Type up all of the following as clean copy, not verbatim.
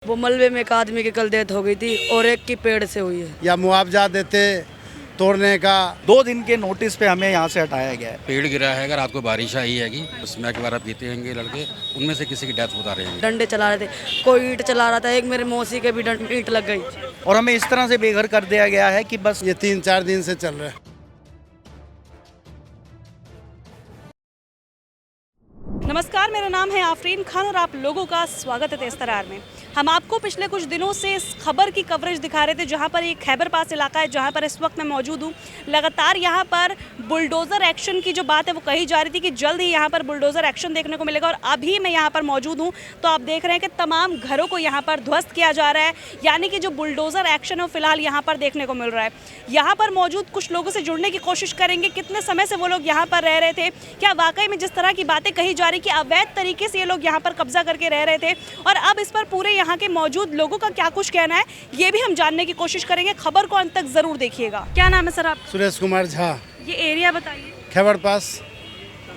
वो मलबे में एक आदमी की कल डेथ हो गई थी और एक की पेड़ से हुई है। या मुआवजा देते तोड़ने का। 2 दिन के नोटिस पे हमें यहाँ से हटाया गया है। पेड़ गिरा है, अगर रात को बारिश आई हैगी, उसमें के बार आप पीते होंगे लड़के, उनमें से किसी की डेथ बता रहे हैं। डंडे चला रहे थे, कोई ईंट चला रहा था, एक मेरे मौसी के भी ईंट लग गई और हमें इस तरह से बेघर कर दिया गया है कि बस ये 3-4 दिन से चल रहा है। नमस्कार, मेरा नाम है आफरीन खान और आप लोगों का स्वागत है तेज तरार में। हम आपको पिछले कुछ दिनों से इस खबर की कवरेज दिखा रहे थे जहां पर एक खैबर पास इलाका है जहां पर इस वक्त मैं मौजूद हूं। लगातार यहां पर बुलडोज़र एक्शन की जो बात है वो कही जा रही थी कि जल्द ही यहां पर बुलडोज़र एक्शन देखने को मिलेगा और अभी मैं यहां पर मौजूद हूं तो आप देख रहे हैं कि तमाम घरों को यहां पर ध्वस्त किया जा रहा है, यानी कि जो बुलडोज़र एक्शन है वो फिलहाल यहाँ पर देखने को मिल रहा है। यहाँ पर मौजूद कुछ लोगों से जुड़ने की कोशिश करेंगे, कितने समय से वो लोग यहाँ पर रह रहे थे, क्या वाकई में जिस तरह की बातें कही जा रही कि अवैध तरीके से ये लोग यहाँ पर कब्जा करके रह रहे थे और अब इस पर पूरे यहाँ के मौजूद लोगों का क्या कुछ कहना है ये भी हम जानने की कोशिश करेंगे। खबर को अंत तक जरूर देखिएगा। क्या नाम है सर आप? सुरेश कुमार झा। ये एरिया बताइए। खैबर पास।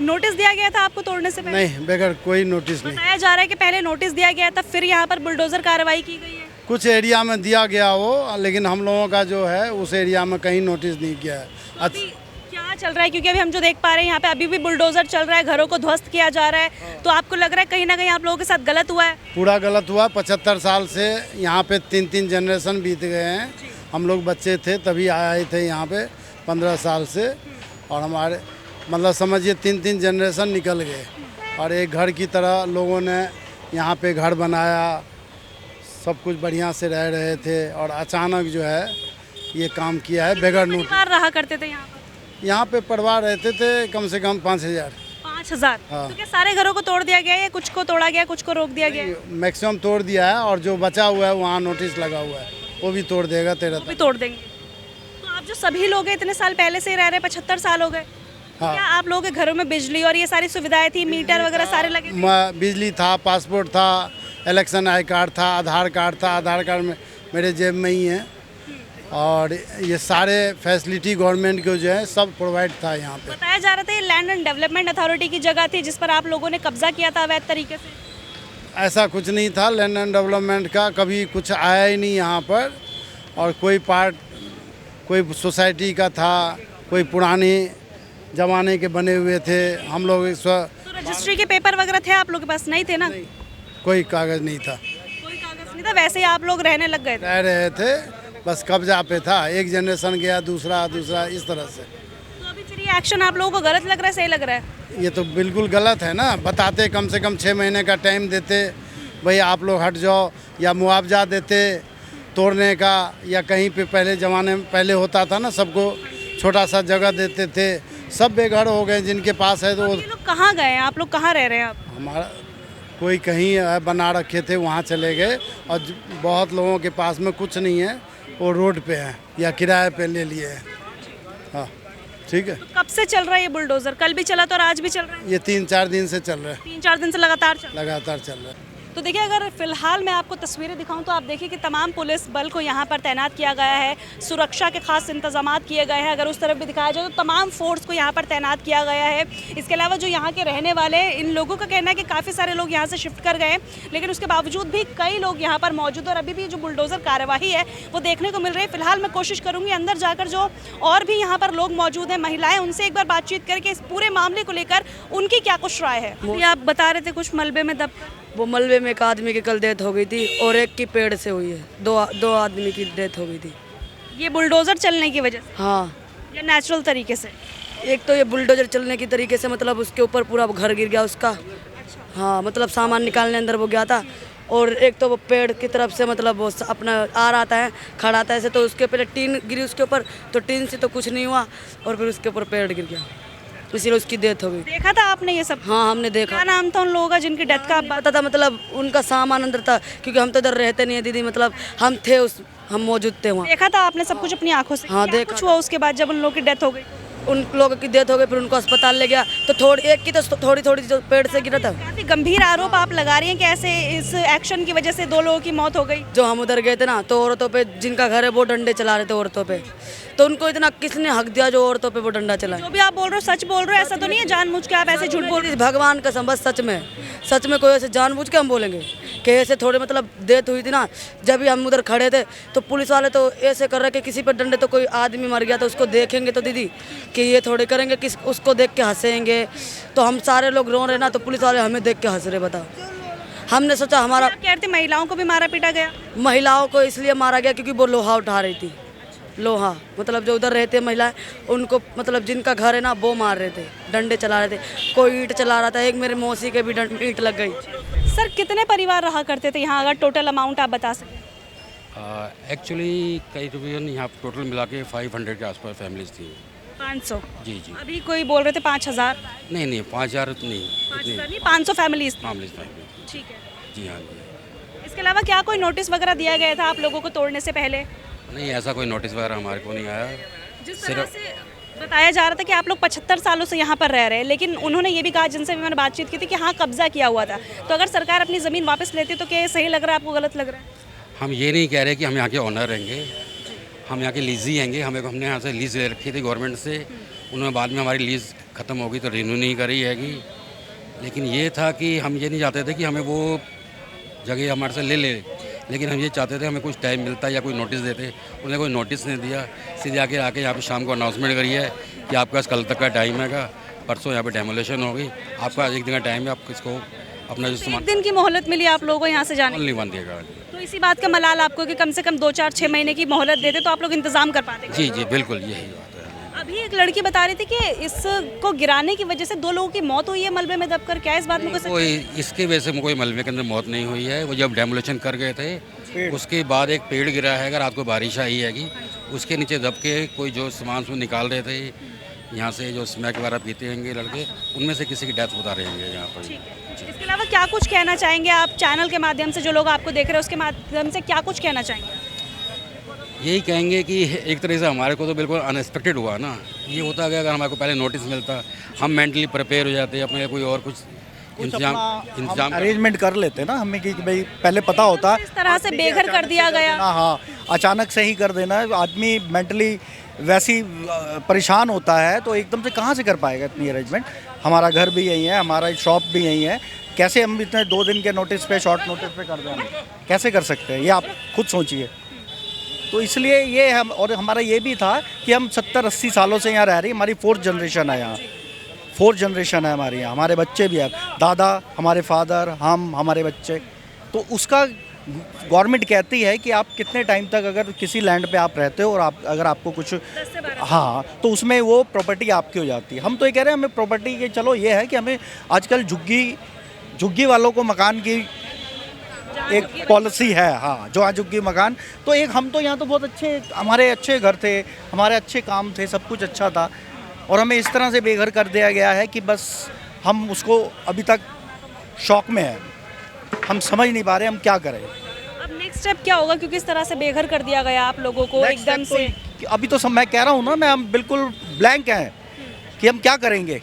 नोटिस दिया गया था आपको तोड़ने से पहले? नहीं, बगैर कोई नोटिस नहीं। बताया जा रहा है कि पहले नोटिस दिया गया था फिर यहाँ पर बुलडोजर कार्रवाई की गई है। कुछ एरिया में दिया गया हो, लेकिन हम लोगों का जो है उस एरिया में कहीं नोटिस नहीं किया है। अभी क्या चल रहा है, क्योंकि अभी हम जो देख पा रहे हैं यहाँ पे अभी भी बुलडोजर चल रहा है, घरों को ध्वस्त किया जा रहा है, तो आपको लग रहा है कहीं ना कहीं आप लोगों के साथ गलत हुआ है? पूरा गलत हुआ। 75 साल से यहाँ पे 3-3 जनरेशन बीत गए हैं। हम लोग बच्चे थे तभी आए थे यहाँ पे 15 साल से, और हमारे मतलब समझिए 3-3 जनरेशन निकल गए और एक घर की तरह लोगों ने यहाँ पे घर बनाया, सब कुछ बढ़िया से रह रहे थे और अचानक जो है ये काम किया है बगैर नोटिस। रहा करते थे यहाँ पे परिवार रहते थे कम से कम 5,000। 5,000? हाँ। तो क्या सारे घरों को तोड़ दिया गया है, कुछ को तोड़ा गया, कुछ को रोक दिया गया है? मैक्सिमम तोड़ दिया है और जो बचा हुआ है वहाँ नोटिस लगा हुआ है, वो भी तोड़ देगा 13 भी तोड़ देंगे। तो आप जो सभी लोग हैं इतने साल पहले से ही रह रहे हैं, 75 साल हो गए, हाँ। क्या आप लोगों के घरों में बिजली और ये सारी सुविधाएं थी, मीटर वगैरह सारे लगे थे? बिजली था, पासपोर्ट था, इलेक्शन आई कार्ड था, आधार कार्ड था। आधार कार्ड में मेरे जेब में ही है और ये सारे फैसिलिटी गवर्नमेंट को जो है सब प्रोवाइड था यहाँ पे। बताया जा रहा था ये लैंड एंड डेवलपमेंट अथॉरिटी की जगह थी जिस पर आप लोगों ने कब्जा किया था अवैध तरीके से। ऐसा कुछ नहीं था। लैंड एंड डेवलपमेंट का कभी कुछ आया ही नहीं यहाँ पर, और कोई पार्ट कोई सोसाइटी का था, कोई पुराने ज़माने के बने हुए थे। हम लोग तो रजिस्ट्री के पेपर वगैरह थे आप लोग के पास? नहीं थे ना? कोई कागज़ नहीं था। कोई कागज नहीं था, वैसे ही आप लोग रहने लग गए थे? रह रहे थे, बस कब्जा पे था। एक जनरेशन गया, दूसरा इस तरह से। तो अभी फिर ये एक्शन आप लोगों को गलत लग रहा है, सही लग रहा है? ये तो बिल्कुल गलत है ना। बताते कम से कम 6 महीने का टाइम देते, भाई आप लोग हट जाओ, या मुआवजा देते तोड़ने का, या कहीं पे पहले ज़माने में पहले होता था ना, सबको छोटा सा जगह देते थे। सब बेघर हो गए जिनके पास है। तो ये लोग कहाँ गए हैं? आप लोग कहाँ रह रहे हैं? आप हमारा कोई कहीं बना रखे थे, वहाँ चले गए, और बहुत लोगों के पास में कुछ नहीं है, वो रोड पे हैं या किराए पे ले लिए हैं। हाँ, ठीक है। तो कब से चल रहा है ये बुलडोजर? कल भी चला था और आज भी चल रहा है? ये 3-4 दिन से चल रहा है। 3-4 दिन से लगातार चल रहा है? लगातार चल रहा है। तो देखिए, अगर फिलहाल मैं आपको तस्वीरें दिखाऊं तो आप देखिए कि तमाम पुलिस बल को यहाँ पर तैनात किया गया है, सुरक्षा के खास इंतजामात किए गए हैं। अगर उस तरफ भी दिखाया जाए तो तमाम फोर्स को यहाँ पर तैनात किया गया है। इसके अलावा जो यहाँ के रहने वाले इन लोगों का कहना है कि काफ़ी सारे लोग यहाँ से शिफ्ट कर गए, लेकिन उसके बावजूद भी कई लोग यहाँ पर मौजूद और अभी भी जो बुलडोज़र कार्यवाही है वो देखने को मिल रही है। फिलहाल मैं कोशिश करूँगी अंदर जाकर जो और भी यहाँ पर लोग मौजूद हैं, महिलाएँ, उनसे एक बार बातचीत करके इस पूरे मामले को लेकर उनकी क्या कुछ राय है। आप बता रहे थे कुछ मलबे में दब, वो मलबे में एक आदमी की कल डेथ हो गई थी और एक की पेड़ से हुई है। दो आदमी की डेथ हो गई थी। ये बुलडोज़र चलने की वजह से हाँ, या नेचुरल तरीके से? एक तो ये बुलडोजर चलने की तरीके से, मतलब उसके ऊपर पूरा घर गिर गया उसका। हाँ, मतलब सामान निकालने अंदर वो गया था, और एक तो वो पेड़ की तरफ से मतलब वो अपना आ रहा था, खड़ा था ऐसे, तो उसके पहले टीन गिरी उसके ऊपर, तो टीन से तो कुछ नहीं हुआ और फिर उसके ऊपर पेड़ गिर गया, इसीलिए उसकी डेथ हो गई। देखा था आपने ये सब? हाँ, हमने देखा। क्या नाम था उन लोगों का जिनकी डेथ का? पता था, मतलब उनका सामान अंदर था, क्योंकि हम तो इधर रहते नहीं है दीदी, मतलब हम मौजूद थे वहाँ। देखा था आपने सब कुछ अपनी आंखों से? हाँ, देखा। कुछ हुआ उसके बाद जब उन लोगों की डेथ हो गई? उन लोगों की डेथ हो गई, फिर उनको अस्पताल ले गया, तो एक की तो थोड़ी जो पेड़ से गिरा था। काफी गंभीर आरोप आप लगा रही हैं कि ऐसे इस एक्शन की वजह से 2 लोगों की मौत हो गई। जो हम उधर गए थे ना, तो औरतों पे जिनका घर है वो डंडे चला रहे थे औरतों पे, तो उनको इतना किसने हक दिया जो औरतों पे वो डंडा चलाए? जो भी आप बोल रहे हो सच बोल रहे हो, ऐसा तो नहीं है जानबूझ के आप ऐसे झूठ बोल रहे भगवान कसम, बस सच में कोई ऐसे जानबूझ के हम बोलेंगे, कि ऐसे थोड़े मतलब डेथ हुई थी ना, जब भी हम उधर खड़े थे तो पुलिस वाले तो ऐसे कर रहे कि किसी पर डंडे, तो कोई आदमी मर गया तो उसको देखेंगे तो दीदी कि ये थोड़े करेंगे कि उसको देख के हंसेंगे, तो हम सारे लोग रो रहे ना, तो पुलिस वाले हमें देख के हंस रहे। बताओ, हमने सोचा हमारा आप कह रहे थे महिलाओं को भी मारा पीटा गया। महिलाओं को इसलिए मारा गया क्योंकि वो लोहा उठा रही थी। लोहा मतलब जो उधर रहते महिलाएं, उनको मतलब जिनका घर है ना वो मार रहे थे, डंडे चला रहे थे, कोई ईंट चला रहा था, एक मेरे मौसी के भी ईंट लग गई। सर कितने परिवार रहा करते थे यहाँ, अगर टोटल अमाउंट आप बता सकें? एक्चुअली करीबन यहाँ टोटल मिला के 500 के आसपास फैमिलीज थी। 500। जी जी। अभी कोई बोल रहे थे 5000। नहीं 5000 नहीं, 5000 नहीं, 500 फैमिलीज। फैमिली। ठीक है। जी हाँ जी। इसके अलावा क्या कोई नोटिस वगैरह दिया गया था आप लोगों को तोड़ने से पहले? नहीं, ऐसा कोई नोटिस वगैरह हमारे को नहीं आया। जिस तरह से बताया जा रहा था कि आप लोग 75 सालों से यहाँ पर रह रहे हैं, लेकिन उन्होंने ये भी कहा, जिनसे भी मैंने बातचीत की थी, कि हाँ कब्जा किया हुआ था। तो अगर सरकार अपनी ज़मीन वापस लेती तो क्या ये सही लग रहा है आपको, गलत लग रहा है? हम ये नहीं कह रहे कि हम यहाँ के ऑनर रहेंगे, हम यहाँ के लीजी हैंगे। हमने यहाँ से लीज़ ले रखी थी गवर्नमेंट से, उन्होंने बाद में हमारी लीज़ ख़त्म होगी तो रिन्यू नहीं करी हैगी। लेकिन ये था कि हम ये नहीं चाहते थे कि हमें वो जगह हमारे से ले, लेकिन हम ये चाहते थे हमें कुछ टाइम मिलता या कोई नोटिस देते। उन्होंने कोई नोटिस नहीं दिया, सीधे आके यहाँ पे शाम को अनाउंसमेंट करी है कि आपके पास कल तक का टाइम हैगा, परसों यहाँ पे डेमोलेशन होगी, आपका एक दिन का टाइम है, आप किसको अपना जो एक दिन की मोहलत मिली आप लोगों को यहाँ से जाने की। नहीं बंदिएगा। तो इसी बात का मलाल आपको कि कम से कम 2, 4, 6 महीने की मोहलत देते तो आप लोग इंतजाम कर पाते। जी जी बिल्कुल यही बात है। अभी एक लड़की बता रही थी कि इसको गिराने की वजह से 2 लोगों की मौत हुई है मलबे में दबकर, क्या इस बात में कुछ? कोई इसकी वजह से कोई मलबे के अंदर मौत नहीं हुई है। वो जब डेमोलेशन कर गए थे उसके बाद एक पेड़ गिरा है, अगर रात को बारिश आई हैगी, उसके नीचे दब के कोई जो सामान से निकाल रहे थे यहाँ से, जो स्मैक वगैरह पीते होंगे लड़के, उनमें से किसी की डेथ बता रहे हैं यहाँ पर। इसके अलावा क्या कुछ कहना चाहेंगे आप चैनल के माध्यम से, जो लोग आपको देख रहे हैं उसके माध्यम से क्या कुछ कहना चाहेंगे? यही कहेंगे कि एक तरह से हमारे को तो बिल्कुल अनएक्सपेक्टेड हुआ ना। ये होता गया, अगर हमारे को पहले नोटिस मिलता, हम मेंटली प्रिपेयर हो जाते, अपने कोई और कुछ इंतजाम अरेंजमेंट कर लेते ना हमें कि भाई पहले पता होता। इस तरह से बेघर कर दिया गया। हाँ, अचानक से ही कर देना, आदमी मेंटली वैसी परेशान होता है तो एकदम से कहाँ से कर पाएगा इतनी अरेंजमेंट। हमारा घर भी यहीं है, हमारा शॉप भी यहीं है, कैसे हम इतने 2 दिन के नोटिस पे, शॉर्ट नोटिस पे कर दें, कैसे कर सकते हैं, ये आप खुद सोचिए। तो इसलिए ये हम, और हमारा ये भी था कि हम 70-80 सालों से यहाँ रह रही, हमारी 4th जनरेशन है यहाँ, 4th जनरेशन है हमारे यहाँ, हमारे बच्चे भी हैं, दादा, हमारे फादर, हम, हमारे बच्चे। तो उसका गवर्नमेंट कहती है कि आप कितने टाइम तक अगर किसी लैंड पे आप रहते हो और आप अगर आपको कुछ, हाँ, तो उसमें वो प्रॉपर्टी आपकी हो जाती है। हम तो ये कह रहे हैं हमें प्रॉपर्टी के, चलो ये है कि हमें आजकल झुग्गी वालों को मकान की एक पॉलिसी है, हाँ, जो आज झुग्गी मकान, तो एक हम तो यहाँ तो बहुत अच्छे, हमारे अच्छे घर थे, हमारे अच्छे काम थे, सब कुछ अच्छा था, और हमें इस तरह से बेघर कर दिया गया है कि बस हम उसको अभी तक शौक में है, हम समझ नहीं पा रहे हम क्या करें। अब नेक्स्ट स्टेप क्या होगा, क्योंकि इस तरह से बेघर कर दिया गया आप लोगों को एकदम से? अभी तो सब मैं कह रहा हूँ ना, हम बिल्कुल ब्लैंक हैं कि हम क्या करेंगे,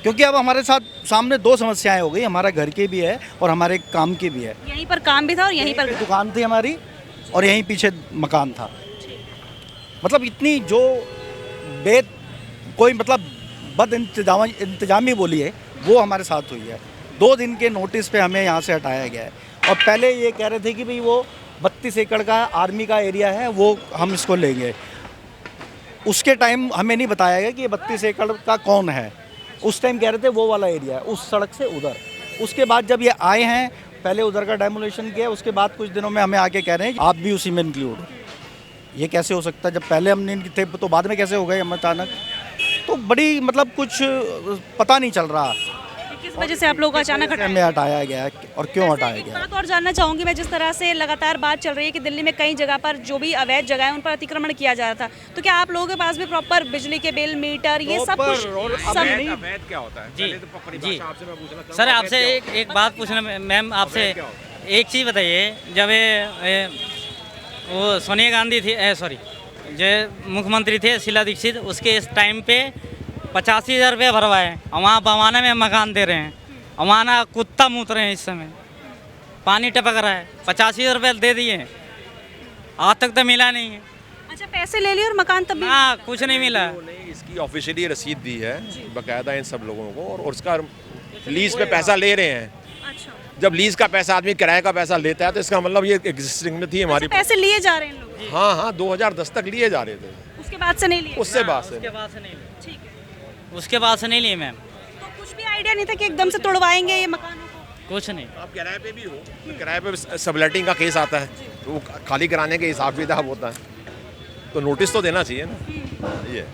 क्योंकि अब हमारे साथ सामने 2 समस्याएं हो गई, हमारा घर की भी है और हमारे काम की भी है। यहीं पर काम भी था और यहीं पर दुकान थी हमारी और यहीं पीछे मकान था। मतलब इतनी जो कोई मतलब बद इंतजामी बोली है वो हमारे साथ हुई है। 2 दिन के नोटिस पे हमें यहाँ से हटाया गया है, और पहले ये कह रहे थे कि भाई वो 32 एकड़ का आर्मी का एरिया है, वो हम इसको लेंगे। उसके टाइम हमें नहीं बताया गया कि ये 32 एकड़ का कौन है, उस टाइम कह रहे थे वो वाला एरिया है, उस सड़क से उधर। उसके बाद जब ये आए हैं, पहले उधर का डेमोलेशन किया, उसके बाद कुछ दिनों में हमें आके कह रहे हैं आप भी उसी में इंक्लूड हो। ये कैसे हो सकता है, जब पहले हम नहीं थे तो बाद में कैसे हो गए हम अचानक? तो बड़ी मतलब कुछ पता नहीं चल रहा किस वजह से आप लोगों को अचानक हटाया गया है और क्यों हटाया गया। बात और जानना चाहूँगी मैं, जिस तरह से लगातार बात चल रही है कि दिल्ली में कई जगह पर जो भी अवैध जगह है उन पर अतिक्रमण किया जा रहा था, तो क्या आप लोगों के पास भी प्रॉपर बिजली के बिल, मीटर, ये सब कुछ? अवैध क्या होता है? जी जी सर, आपसे एक बात पूछना मैम, आपसे एक चीज़ बताइए। जब वो सोनिया गांधी थी, सॉरी, जो मुख्यमंत्री थे शीला दीक्षित, उसके इस टाइम पे 85,000 रुपये भरवाए, वहाँ बवाना में मकान दे रहे हैं, वहाँ कुत्ता मूत रहे हैं, इस समय पानी टपक रहा है, 85,000 रुपये दे दिए, आज तक तो मिला नहीं है। अच्छा, पैसे ले लिए और मकान तब भी? हाँ, कुछ नहीं मिला। उन्होंने इसकी ऑफिशियली रसीद दी है बाकायदा इन सब लोगों को, और उसका लीज पे पैसा ले रहे हैं। अच्छा, जब लीज का पैसा आदमी किराए का पैसा लेता है तो इसका मतलब ये एग्जिस्टिंग में थी हमारी। पैसे लिए जा रहे हैं इन लोग, हाँ हाँ 2010 तक लिए जा रहे थे, उसके बाद से नहीं लिए? उससे बाद से। उसके बाद से नहीं लिए, ठीक है। उसके बाद से नहीं लिए मैम, तो कुछ भी आइडिया नहीं था कि एकदम से तोड़वाएंगे ये मकानों को? कुछ नहीं। आप किराए पे भी हो तो किराए पे सबलेटिंग का केस आता है तो वो खाली कराने के हिसाब किताब होता है, तो नोटिस तो देना चाहिए ना ये।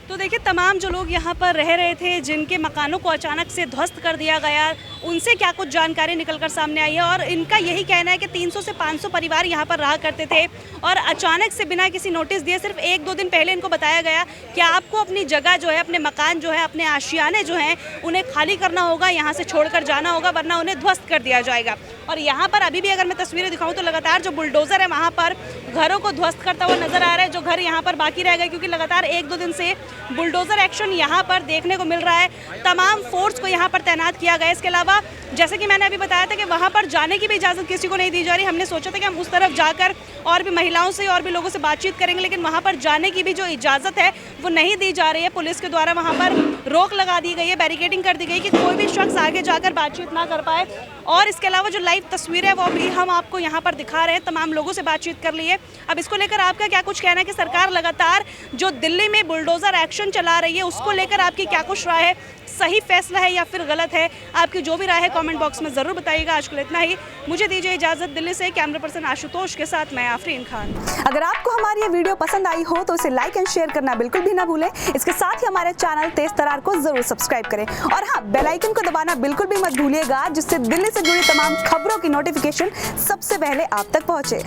तो देखिए तमाम जो लोग यहाँ पर रह रहे थे, जिनके मकानों को अचानक से ध्वस्त कर दिया गया, उनसे क्या कुछ जानकारी निकलकर सामने आई है। और इनका यही कहना है कि 300 से 500 परिवार यहाँ पर रहा करते थे और अचानक से बिना किसी नोटिस दिए सिर्फ 1-2 दिन पहले इनको बताया गया कि आपको अपनी जगह जो है, अपने मकान जो है, अपने आशियाने जो हैं उन्हें खाली करना होगा, यहाँ से छोड़कर जाना होगा, वरना उन्हें ध्वस्त कर दिया जाएगा। और यहाँ पर अभी भी अगर मैं तस्वीरें दिखाऊँ तो लगातार जो बुलडोज़र है वहाँ पर घरों को ध्वस्त करता हुआ नजर आ रहा है। जो घर यहाँ पर बाकी रह गए, क्योंकि लगातार 1-2 दिन से बुलडोज़र एक्शन यहाँ पर देखने को मिल रहा है। तमाम फोर्स को यहाँ पर तैनात किया गया है। इसके अलावा जैसे कि मैंने अभी बताया था कि वहाँ पर जाने की भी इजाज़त किसी को नहीं दी जा रही। हमने सोचा था कि हम उस तरफ जाकर और भी महिलाओं से और भी लोगों से बातचीत करेंगे, लेकिन वहाँ पर जाने की भी जो इजाज़त है वो नहीं दी जा रही है। पुलिस के द्वारा वहाँ पर रोक लगा दी गई है, बैरिकेडिंग कर दी गई कि कोई भी शख्स आगे जाकर बातचीत ना कर पाए। और इसके अलावा जो लाइव तस्वीर है वो भी हम आपको यहाँ पर दिखा रहे हैं। तमाम लोगों से बातचीत कर ली है। अब इसको लेकर आपका क्या कुछ कहना है कि सरकार लगातार जो दिल्ली में बुलडोज़र एक्शन चला रही है उसको लेकर आपकी क्या कुछ राय है? सही फैसला है या फिर गलत है? आपकी जो भी राय है कमेंट बॉक्स में ज़रूर बताइएगा। आज के लिए इतना ही, मुझे दीजिए इजाज़त। दिल्ली से कैमरा पर्सन आशुतोष के साथ मैं आफरीन खान। अगर आपको हमारी ये वीडियो पसंद आई हो तो इसे लाइक एंड शेयर करना बिल्कुल भी ना भूलें। इसके साथ ही हमारे चैनल तेज तरार को जरूर सब्सक्राइब करें और हाँ, बेल आइकन को दबाना बिल्कुल भी मत भूलिएगा, जिससे दिल्ली से जुड़ी तमाम खबरों की नोटिफिकेशन सबसे पहले आप तक पहुंचे।